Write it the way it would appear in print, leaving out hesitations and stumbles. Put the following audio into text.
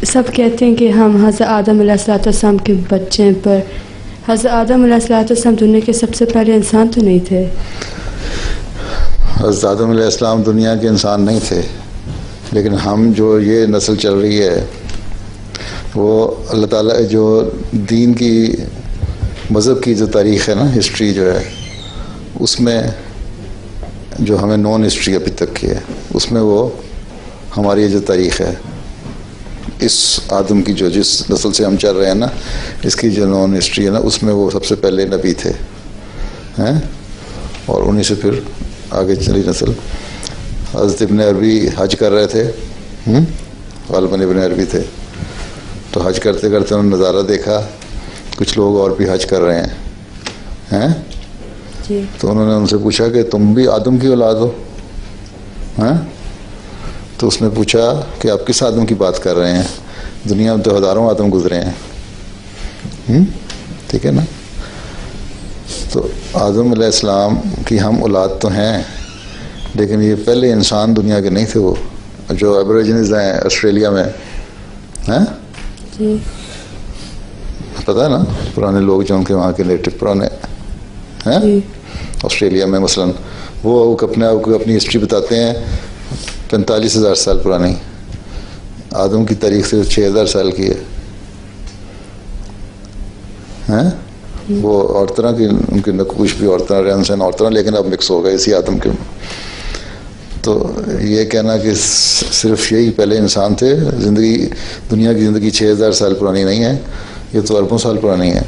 سب کہتے ہیں کہ ہم حضرت آدم علیہ السلام کے بچے ہیں، پر حضرت آدم علیہ السلام دنیا کے سب سے پہلے انسان تو نہیں تھے. حضرت آدم علیہ السلام دنیا کے انسان نہیں تھے، لیکن ہم جو یہ نسل چل رہی ہے وہ اللہ تعالیٰ جو دین کی مذہب کی جو تاریخ ہے نا، ہسٹری جو ہے، اس میں جو ہمیں نون ہسٹری ابھی تک کی ہے، اس میں وہ ہماری جو تاریخ ہے اس آدم کی جو جس نسل سے ہم چل رہے ہیں نا، اس کی جو نون ہسٹری ہے نا، اس میں وہ سب سے پہلے نبی تھے ہیں، اور انہیں سے پھر آگے چلی نسل. حضرت ابن عربی حج کر رہے تھے، غالباً ابن عربی تھے، تو حج کرتے کرتے انہوں نے نظارہ دیکھا کچھ لوگ اور بھی حج کر رہے ہیں جی. تو انہوں نے ان سے پوچھا کہ تم بھی آدم کی اولاد ہو؟ تو اس نے پوچھا کہ آپ کس آدم کی بات کر رہے ہیں؟ دنیا میں تو ہزاروں آدم گزرے ہیں. ٹھیک ہے نا. تو آدم علیہ السلام کی ہم اولاد تو ہیں، لیکن یہ پہلے انسان دنیا کے نہیں تھے. وہ جو ایبوریجنز ہیں آسٹریلیا میں جی پتہ ہے نا، پرانے لوگ جو ان کے وہاں کے نیٹو پرانے ہیں آسٹریلیا میں مثلاً، وہ اپنے آپ کو اپنی ہسٹری بتاتے ہیں 45,000 سال پرانی. آدم کی تاریخ سے 6,000 سال کی ہے. وہ اور طرح کی ان کے نقوش بھی اور طرح، رہن سہن اور طرح، لیکن اب مکس ہو گئے اسی آدم کے. تو یہ کہنا کہ صرف یہی پہلے انسان تھے، زندگی دنیا کی زندگی 6,000 سال پرانی نہیں ہے، یہ تو اربوں سال پرانی ہے.